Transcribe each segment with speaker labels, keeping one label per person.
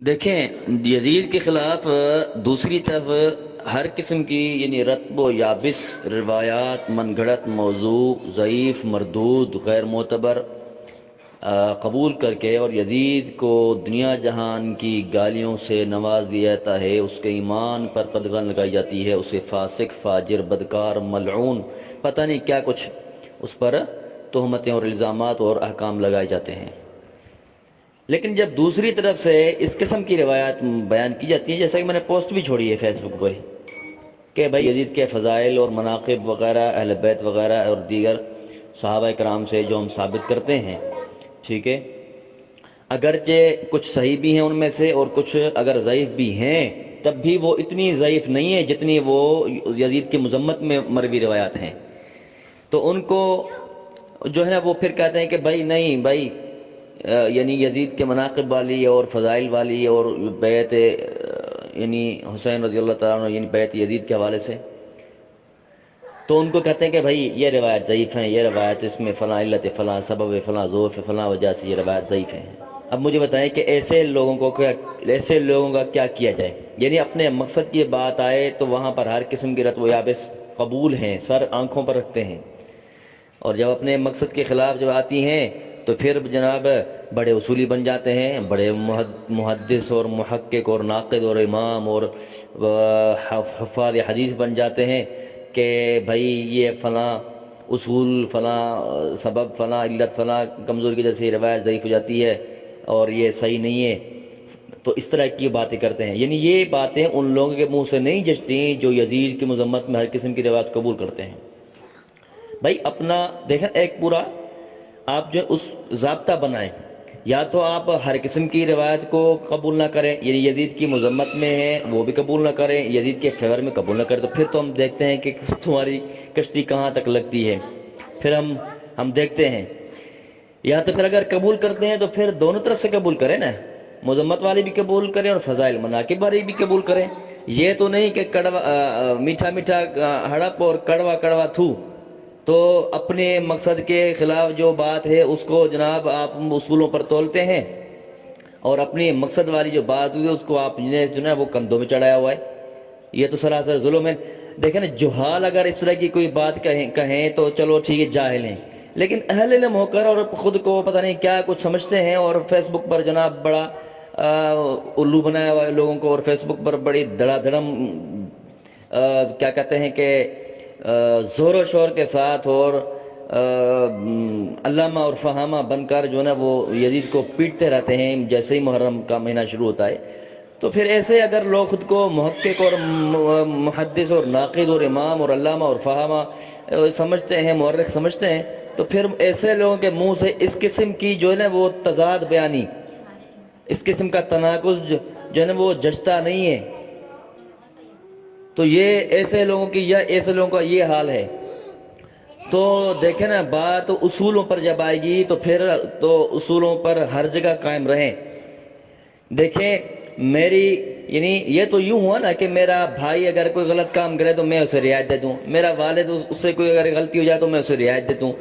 Speaker 1: دیکھیں، یزید کے خلاف دوسری طرف ہر قسم کی یعنی رتب و یابس روایات، من گھڑت موضوع، ضعیف، مردود، غیر معتبر قبول کر کے اور یزید کو دنیا جہان کی گالیوں سے نواز دیا جاتا ہے، اس کے ایمان پر قدغن لگائی جاتی ہے، اسے فاسق، فاجر، بدکار، ملعون، پتہ نہیں کیا کچھ اس پر تہمتیں اور الزامات اور احکام لگائے جاتے ہیں۔ لیکن جب دوسری طرف سے اس قسم کی روایات بیان کی جاتی ہیں، جیسا کہ میں نے پوسٹ بھی چھوڑی ہے فیس بک پہ کہ بھائی یزید کے فضائل اور مناقب وغیرہ، اہل بیت وغیرہ اور دیگر صحابہ کرام سے جو ہم ثابت کرتے ہیں، ٹھیک ہے، اگرچہ کچھ صحیح بھی ہیں ان میں سے اور کچھ اگر ضعیف بھی ہیں، تب بھی وہ اتنی ضعیف نہیں ہے جتنی وہ یزید کی مذمت میں مروی روایات ہیں۔ تو ان کو جو ہے نا وہ پھر کہتے ہیں کہ بھائی نہیں بھائی، یعنی یزید کے مناقب والی اور فضائل والی اور بیعت یعنی حسین رضی اللہ تعالیٰ عنہ یعنی بیعت یزید کے حوالے سے، تو ان کو کہتے ہیں کہ بھائی یہ روایت ضعیف ہیں، یہ روایت اس میں فلاں علت، فلاں سبب، فلاں ضعف، فلاں وجہ سے یہ روایت ضعیف ہیں۔ اب مجھے بتائیں کہ ایسے لوگوں کا کیا کیا جائے؟ یعنی اپنے مقصد کی بات آئے تو وہاں پر ہر قسم کی رتب و یابس قبول ہیں، سر آنکھوں پر رکھتے ہیں، اور جب اپنے مقصد کے خلاف جب آتی ہیں تو پھر جناب بڑے اصولی بن جاتے ہیں، بڑے محدث اور محقق اور ناقد اور امام اور حفاظ حدیث بن جاتے ہیں کہ بھائی یہ فلاں اصول، فلاں سبب، فلاں علت، فلاں کمزوری کی وجہ سے روایت ضعیف ہو جاتی ہے اور یہ صحیح نہیں ہے۔ تو اس طرح کی باتیں کرتے ہیں، یعنی یہ باتیں ان لوگوں کے منہ سے نہیں جچتی جو یزید کی مذمت میں ہر قسم کی روایت قبول کرتے ہیں۔ بھائی اپنا دیکھیں، ایک پورا آپ جو اس ضابطہ بنائیں، یا تو آپ ہر قسم کی روایت کو قبول نہ کریں، یعنی یزید کی مذمت میں ہے وہ بھی قبول نہ کریں، یزید کے فیور میں قبول نہ کریں، تو پھر تو ہم دیکھتے ہیں کہ تمہاری کشتی کہاں تک لگتی ہے، پھر ہم دیکھتے ہیں۔ یا تو پھر اگر قبول کرتے ہیں تو پھر دونوں طرف سے قبول کریں نا، مذمت والی بھی قبول کریں اور فضائل مناقب والی بھی قبول کریں۔ یہ تو نہیں کہ کڑوا میٹھا میٹھا ہڑپ اور کڑوا کڑوا تھو، تو اپنے مقصد کے خلاف جو بات ہے اس کو جناب آپ اصولوں پر تولتے ہیں، اور اپنی مقصد والی جو بات ہوئی اس کو آپ نے جو ہے وہ کندھوں میں چڑھایا ہوا ہے۔ یہ تو سراسر ظلم ہے۔ دیکھیں نا، جہال اگر اس طرح کی کوئی بات کہیں تو چلو ٹھیک ہے، جاہل ہیں، لیکن اہل علم ہو کر اور خود کو پتہ نہیں کیا کچھ سمجھتے ہیں، اور فیس بک پر جناب بڑا الو بنایا ہوا ہے لوگوں کو، اور فیس بک پر بڑی دھڑا دھڑم کیا کہتے ہیں کہ زور و شور کے ساتھ اور علامہ اور فہامہ بن کر جو ہے نا وہ یزید کو پیٹتے رہتے ہیں جیسے ہی محرم کا مہینہ شروع ہوتا ہے۔ تو پھر ایسے اگر لوگ خود کو محقق اور محدث اور ناقد اور امام اور علامہ اور فہامہ سمجھتے ہیں، مورخ سمجھتے ہیں، تو پھر ایسے لوگوں کے منہ سے اس قسم کی جو ہے نا وہ تضاد بیانی، اس قسم کا تناقض جو ہے نا وہ جچتا نہیں ہے۔ تو یہ ایسے لوگوں کا یہ حال ہے۔ تو دیکھیں نا، بات اصولوں پر جب آئے گی تو پھر تو اصولوں پر ہر جگہ قائم رہیں۔ دیکھیں یعنی یہ تو یوں ہوا نا کہ میرا بھائی اگر کوئی غلط کام کرے تو میں اسے رعایت دے دوں، میرا والد اس سے کوئی اگر غلطی ہو جائے تو میں اسے رعایت دے دوں،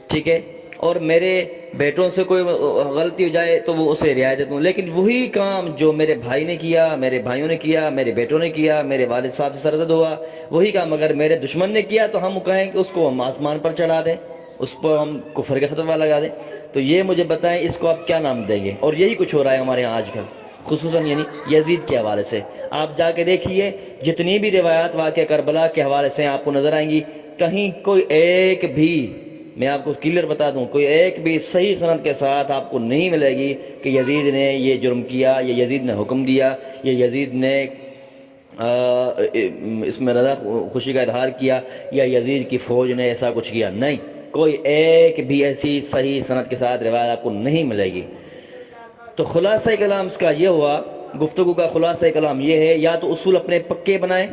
Speaker 1: ٹھیک ہے، اور میرے بیٹوں سے کوئی غلطی ہو جائے تو وہ اسے رعایت دے دوں۔ لیکن وہی کام جو میرے بھائی نے کیا، میرے بھائیوں نے کیا، میرے بیٹوں نے کیا، میرے والد صاحب سے سرزد ہوا، وہی کام اگر میرے دشمن نے کیا تو ہم کہیں کہ اس کو ہم آسمان پر چڑھا دیں، اس پر ہم کفر کا فتویٰ لگا دیں۔ تو یہ مجھے بتائیں اس کو آپ کیا نام دیں گے؟ اور یہی کچھ ہو رہا ہے ہمارے یہاں آج کل، خصوصاً یعنی یزید کے حوالے سے۔ آپ جا کے دیکھیے جتنی بھی روایات واقعہ کربلا کے حوالے سے آپ کو نظر آئیں گی، کہیں کوئی ایک بھی، میں آپ کو کلیئر بتا دوں، کوئی ایک بھی صحیح سند کے ساتھ آپ کو نہیں ملے گی کہ یزید نے یہ جرم کیا، یا یزید نے حکم دیا، یا یزید نے اس میں رضا خوشی کا اظہار کیا، یا یزید کی فوج نے ایسا کچھ کیا۔ نہیں، کوئی ایک بھی ایسی صحیح سند کے ساتھ روایت آپ کو نہیں ملے گی۔ تو خلاصہ کلام اس کا یہ ہوا، گفتگو کا خلاصہ کلام یہ ہے، یا تو اصول اپنے پکے بنائیں،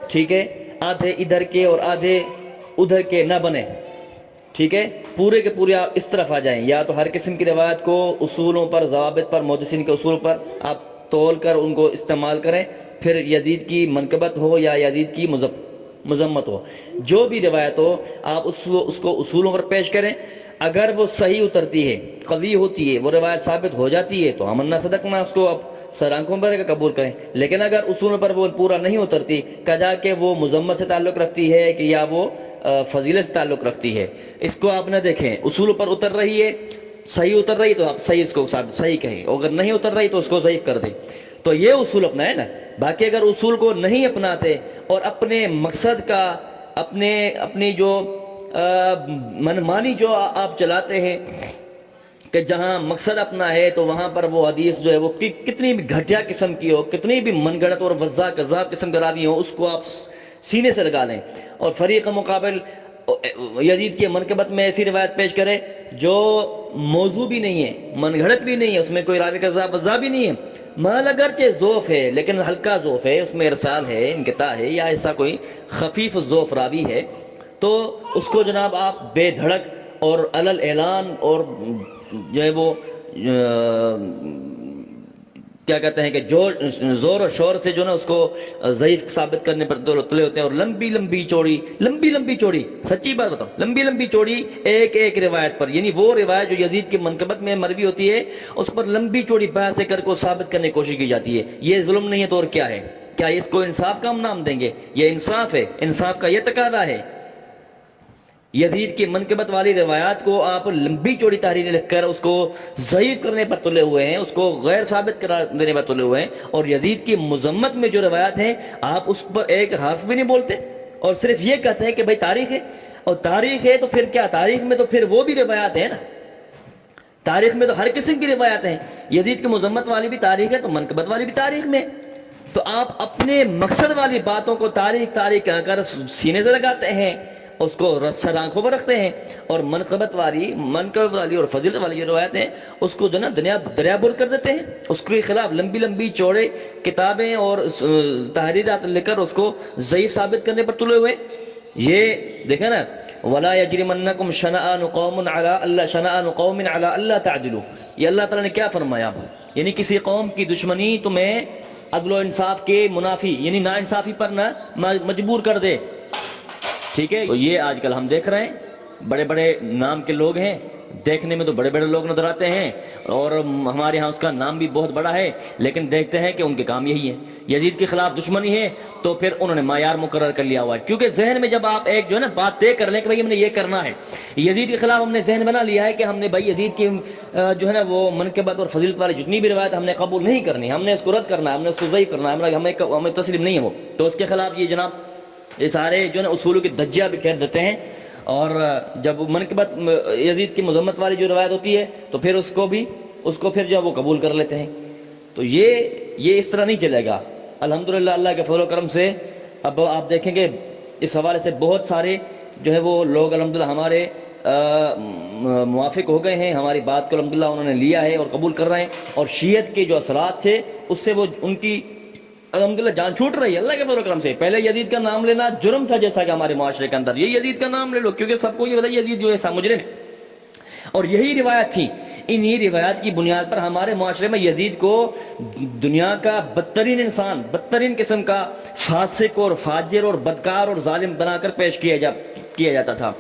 Speaker 1: ٹھیک ہے، آدھے ادھر کے اور آدھے ادھر کے نہ بنے، ٹھیک ہے، پورے کے پورے آپ اس طرف آ جائیں، یا تو ہر قسم کی روایت کو اصولوں پر، ضوابط پر، محدثین کے اصول پر آپ تول کر ان کو استعمال کریں، پھر یزید کی منقبت ہو یا یزید کی مذمت ہو، جو بھی روایت ہو آپ اس کو اصولوں پر پیش کریں۔ اگر وہ صحیح اترتی ہے، قوی ہوتی ہے، وہ روایت ثابت ہو جاتی ہے تو آمنا صدقنا، اس کو سر آنکھوں پر قبول کریں. لیکن اگر اصولوں پر وہ پورا نہیں اترتی کہا کہ وہ مذمت سے تعلق رکھتی ہے کہ یا وہ فضیلت سے تعلق رکھتی ہے, اس کو آپ نہ دیکھیں. اصولوں پر اتر رہی ہے, صحیح اتر رہی تو آپ صحیح اس کو صحیح کہیں, اگر نہیں اتر رہی تو اس کو ضعیف کر دیں. تو یہ اصول اپنا ہے نا. باقی اگر اصول کو نہیں اپناتے اور اپنے مقصد کا اپنی جو منمانی جو آپ چلاتے ہیں کہ جہاں مقصد اپنا ہے تو وہاں پر وہ حدیث جو ہے وہ کتنی بھی گھٹیا قسم کی ہو, کتنی بھی من گھڑت اور وضاح کذاب قسم کی راوی ہو, اس کو آپ سینے سے لگا لیں اور فریق مقابل یزید کی منقبت میں ایسی روایت پیش کرے جو موضوع بھی نہیں ہے, من گھڑت بھی نہیں ہے, اس میں کوئی راوی کذاب وضاح بھی نہیں ہے, مال اگرچہ ضعف ہے لیکن ہلکا ضعف ہے, اس میں ارسال ہے, انقطاع ہے, یا ایسا کوئی خفیف ضعف راوی ہے, تو اس کو جناب آپ بے دھڑک اور علل اعلان اور جو ہے وہ کیا کہتے ہیں کہ زور و شور سے جو نا اس کو ضعیف ثابت کرنے پر تلے ہوتے ہیں. اور لمبی لمبی چوڑی سچی بات بتاؤں, لمبی لمبی چوڑی ایک روایت پر, یعنی وہ روایت جو یزید کی منقبت میں مروی ہوتی ہے اس پر لمبی چوڑی بحث کر کو ثابت کرنے کی کوشش کی جاتی ہے. یہ ظلم نہیں ہے تو اور کیا ہے؟ کیا اس کو انصاف کا ہم نام دیں گے؟ یہ انصاف ہے, انصاف کا یہ تقاضا ہے. یزید کی منقبت والی روایات کو آپ لمبی چوڑی تحریریں لکھ کر اس کو ضعیف کرنے پر تلے ہوئے ہیں, اس کو غیر ثابت قرار دینے پر تلے ہوئے ہیں, اور یزید کی مذمت میں جو روایات ہیں آپ اس پر ایک حرف بھی نہیں بولتے اور صرف یہ کہتے ہیں کہ بھائی تاریخ ہے. اور تاریخ ہے تو پھر کیا, تاریخ میں تو پھر وہ بھی روایات ہیں نا, تاریخ میں تو ہر قسم کی روایات ہیں. یزید کی مذمت والی بھی تاریخ ہے تو منقبت والی بھی تاریخ میں. تو آپ اپنے مقصد والی باتوں کو تاریخ کہہ کر سینے سے لگاتے ہیں, اس کو سر آنکھوں پر رکھتے ہیں, اور منقبت والی اور فضیلت والی جو روایتیں ہیں اس کو جو نا دریا بر کر دیتے ہیں, اس کے خلاف لمبی لمبی چوڑے کتابیں اور تحریرات لے کر اس کو ضعیف ثابت کرنے پر تلے ہوئے. یہ دیکھیں نا, ولا یجرمنکم شنآن قوم علی الا تعدلوا, یہ اللہ تعالیٰ نے کیا فرمایا, یعنی کسی قوم کی دشمنی تمہیں عدل و انصاف کے منافی یعنی نا انصافی پر نہ مجبور کر دے. ٹھیک ہے, تو یہ آج کل ہم دیکھ رہے ہیں, بڑے بڑے نام کے لوگ ہیں, دیکھنے میں تو بڑے بڑے لوگ نظر آتے ہیں اور ہمارے ہاں اس کا نام بھی بہت بڑا ہے, لیکن دیکھتے ہیں کہ ان کے کام یہی ہے, یزید کے خلاف دشمنی ہے تو پھر انہوں نے معیار مقرر کر لیا ہوا ہے. کیونکہ ذہن میں جب آپ ایک جو ہے نا بات طے کر لیں کہ بھائی ہم نے یہ کرنا ہے, یزید کے خلاف ہم نے ذہن بنا لیا ہے کہ ہم نے بھائی یزید کی جو ہے نا وہ منقبت اور فضیلت والی جتنی بھی روایت ہم نے قبول نہیں کرنی, ہم نے اس کو رد کرنا ہے, ہم نے اس کو ضعیف کرنا ہے, ہمیں تسلیم نہیں ہے وہ, تو اس کے خلاف یہ جناب یہ سارے جو ہے نا اصولوں کی دجیاں بھی پھیر دیتے ہیں. اور جب منقبت یزید کی مذمت والی جو روایت ہوتی ہے تو پھر اس کو پھر جو وہ قبول کر لیتے ہیں. تو یہ اس طرح نہیں چلے گا. الحمدللہ اللہ کے فضل و کرم سے اب آپ دیکھیں گے اس حوالے سے بہت سارے جو ہے وہ لوگ الحمدللہ ہمارے موافق ہو گئے ہیں, ہماری بات کو الحمدللہ انہوں نے لیا ہے اور قبول کر رہے ہیں, اور شیعت کے جو اثرات تھے اس سے وہ ان کی الحمدللہ جان چھوٹ رہی ہے اللہ کے فضل و کرم سے. پہلے یزید کا نام لینا جرم تھا جیسا کہ ہمارے معاشرے کے اندر, یہ یزید کا نام لے لو کیونکہ سب کو یہ بتائیے یزید جو ہے مجرم ہے, اور یہی روایت تھی. انہی روایات کی بنیاد پر ہمارے معاشرے میں یزید کو دنیا کا بدترین انسان, بدترین قسم کا فاسق اور فاجر اور بدکار اور ظالم بنا کر پیش کیا جاتا تھا.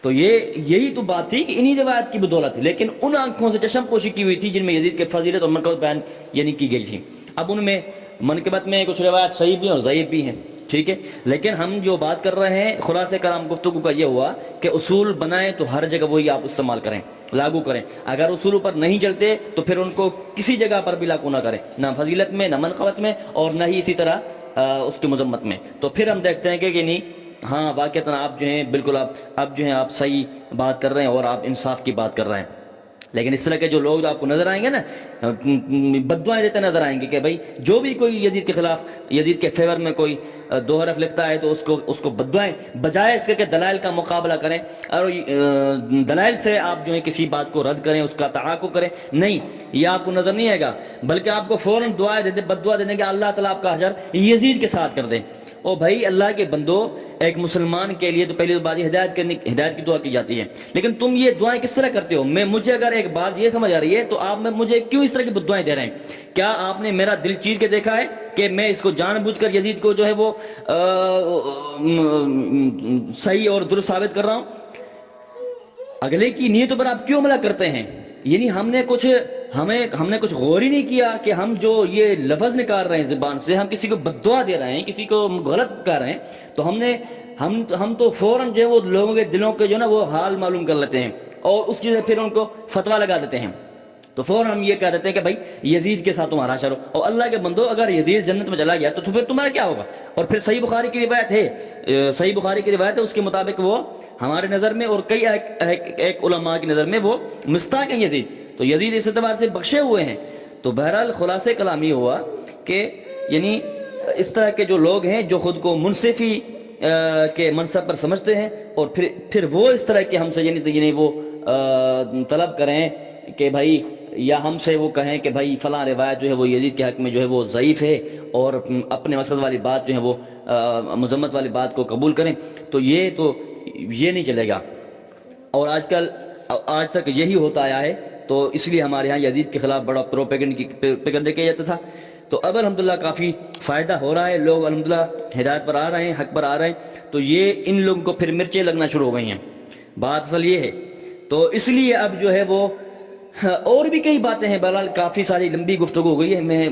Speaker 1: تو یہی تو بات تھی کہ انہی روایت کی بدولت تھی, لیکن ان آنکھوں سے چشم پوشی کی ہوئی تھی جن میں یزید کے فضیلت اور منقبت بیان یعنی کی گئی تھی. اب ان میں منقبت میں کچھ روایت صحیح بھی اور ضعیف بھی ہیں, ٹھیک ہے, لیکن ہم جو بات کر رہے ہیں خلاصہ کلام گفتگو کا یہ ہوا کہ اصول بنائیں تو ہر جگہ وہی آپ استعمال کریں, لاگو کریں. اگر اصولوں پر نہیں چلتے تو پھر ان کو کسی جگہ پر بھی لاگو نہ کریں, نہ فضیلت میں, نہ منقبت میں, اور نہ ہی اسی طرح اس کی مذمت میں. تو پھر ہم دیکھتے ہیں کہ نہیں, ہاں واقعتاً آپ جو ہیں بالکل آپ جو ہیں آپ صحیح بات کر رہے ہیں اور آپ انصاف کی بات کر رہے ہیں. لیکن اس طرح کے جو لوگ آپ کو نظر آئیں گے نا, بددعائیں دیتے نظر آئیں گے کہ بھائی جو بھی کوئی یزید کے خلاف, یزید کے فیور میں کوئی دو حرف لکھتا ہے تو اس کو بددعائیں, بجائے اس کے کہ دلائل کا مقابلہ کریں اور دلائل سے آپ جو ہے کسی بات کو رد کریں, اس کا تعاقب کریں, نہیں, یہ آپ کو نظر نہیں آئے گا, بلکہ آپ کو فوراً دعائیں دے دیں, بددعا دے دیں کہ اللہ تعالیٰ آپ کا حشر یزید کے ساتھ کر دیں. او بھائی اللہ کے بندو, ایک مسلمان کے لیے تو پہلی بات ہدایت کی دعا کی جاتی ہے, لیکن تم یہ دعائیں کس طرح کرتے ہو؟ مجھے اگر ایک بات یہ سمجھ آ رہی ہے تو آپ مجھے کیوں اس طرح کی بددعائیں دے رہے ہیں؟ کیا آپ نے میرا دل چیر کے دیکھا ہے کہ میں اس کو جان بوجھ کر یزید کو جو ہے وہ صحیح اور درست ثابت کر رہا ہوں؟ اگلے کی نیتوں پر آپ کیوں حملہ کرتے ہیں؟ یعنی ہم نے کچھ ہم نے کچھ غور ہی نہیں کیا کہ ہم جو یہ لفظ نکال رہے ہیں زبان سے، ہم کسی کو بددعا دے رہے ہیں، کسی کو غلط کر رہے ہیں، تو ہم تو فوراً جو ہے وہ لوگوں کے دلوں کے جو نا وہ حال معلوم کر لیتے ہیں اور اس چیز پھر ان کو فتویٰ لگا دیتے ہیں، تو فوراً ہم یہ کہہ دیتے ہیں کہ بھائی یزید کے ساتھ تمہارا شر ہو، اور اللہ کے بندو اگر یزید جنت میں چلا گیا تو پھر تمہارا کیا ہوگا؟ اور پھر صحیح بخاری کی روایت ہے، صحیح بخاری کی روایت ہے، اس کے مطابق وہ ہمارے نظر میں اور کئی ایک علماء کی نظر میں وہ مستحق ہیں یزید، تو یزید اس اعتبار سے بخشے ہوئے ہیں۔ تو بہرحال خلاصہ کلام یہ ہوا کہ یعنی اس طرح کے جو لوگ ہیں جو خود کو منصفی کے منصب پر سمجھتے ہیں، اور پھر وہ اس طرح کے ہم سے یعنی وہ طلب کریں کہ بھائی، یا ہم سے وہ کہیں کہ بھائی فلاں روایت جو ہے وہ یزید کے حق میں جو ہے وہ ضعیف ہے، اور اپنے مقصد والی بات جو ہے وہ مذمت والی بات کو قبول کریں، تو یہ نہیں چلے گا۔ اور آج تک یہی ہوتا آیا ہے، تو اس لیے ہمارے ہاں یزید کے خلاف بڑا پروپیگنڈا کیا جاتا تھا۔ تو اب الحمدللہ کافی فائدہ ہو رہا ہے، لوگ الحمدللہ ہدایت پر آ رہے ہیں، حق پر آ رہے ہیں، تو یہ ان لوگوں کو پھر مرچیں لگنا شروع ہو گئی ہیں۔ بات اصل یہ ہے، تو اس لیے اب جو ہے وہ اور بھی کئی باتیں ہیں، بہرحال کافی ساری لمبی گفتگو ہو گئی ہے، میں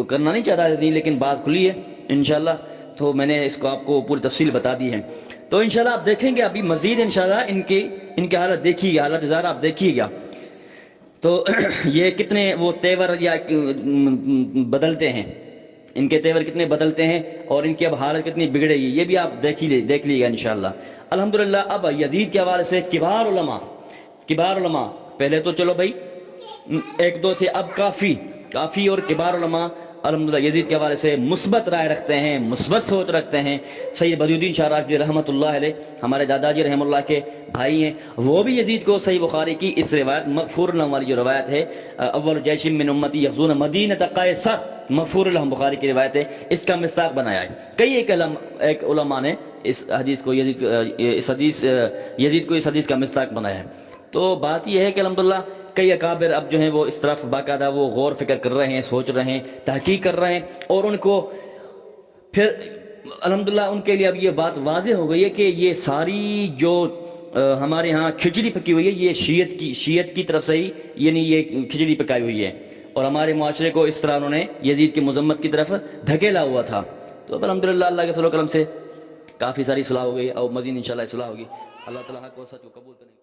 Speaker 1: کرنا نہیں چاہتا نہیں، لیکن بات کھلی ہے انشاءاللہ، تو میں نے اس کو آپ کو پوری تفصیل بتا دی ہے۔ تو انشاءاللہ آپ دیکھیں گے ابھی مزید انشاءاللہ ان کے حالت دیکھیے گا، حالت ظاہر آپ دیکھیے گا، تو یہ کتنے وہ تیور یا بدلتے ہیں، ان کے تیور کتنے بدلتے ہیں، اور ان کی اب حالت کتنی بگڑے گی، یہ بھی آپ دیکھ لیے گا انشاءاللہ۔ الحمدللہ اب یزید کے حوالے سے کبار علماء پہلے تو چلو بھائی ایک دو تھے، اب کافی اور کبار علماء الحمدللہ یزید کے حوالے سے مثبت رائے رکھتے ہیں، مثبت سوچ رکھتے ہیں۔ سید بدی الدین شاہ راکدی رحمۃ اللہ علیہ، ہمارے دادا جی رحمۃ اللہ کے بھائی ہیں، وہ بھی یزید کو صحیح بخاری کی اس روایت مغفور لہم والی جو روایت ہے، اول جیش من امتی یغزون مدینہ قیصر، مغفور لہم بخاری کی روایت ہے، اس کا مصداق بنایا ہے۔ کئی ایک علماء نے اس حدیث کو یزید کو اس حدیث کا مصداق بنایا ہے۔ تو بات یہ ہے کہ الحمدللہ کئی اکابر اب جو ہیں وہ اس طرف باقاعدہ وہ غور فکر کر رہے ہیں، سوچ رہے ہیں، تحقیق کر رہے ہیں، اور ان کو پھر الحمدللہ ان کے لیے اب یہ بات واضح ہو گئی ہے کہ یہ ساری جو ہمارے ہاں کھچڑی پکی ہوئی ہے، یہ شیعت کی طرف سے ہی یعنی یہ کھچڑی پکائی ہوئی ہے، اور ہمارے معاشرے کو اس طرح انہوں نے یزید کی مذمت کی طرف دھکیلا ہوا تھا۔ تو اب الحمدللہ اللہ کے فضل و کرم سے کافی ساری صلاح ہو گئی، اور مزید انشاءاللہ اصلاح ہوگی۔ اللہ تعالیٰ حق و سچ کو قبول کرے۔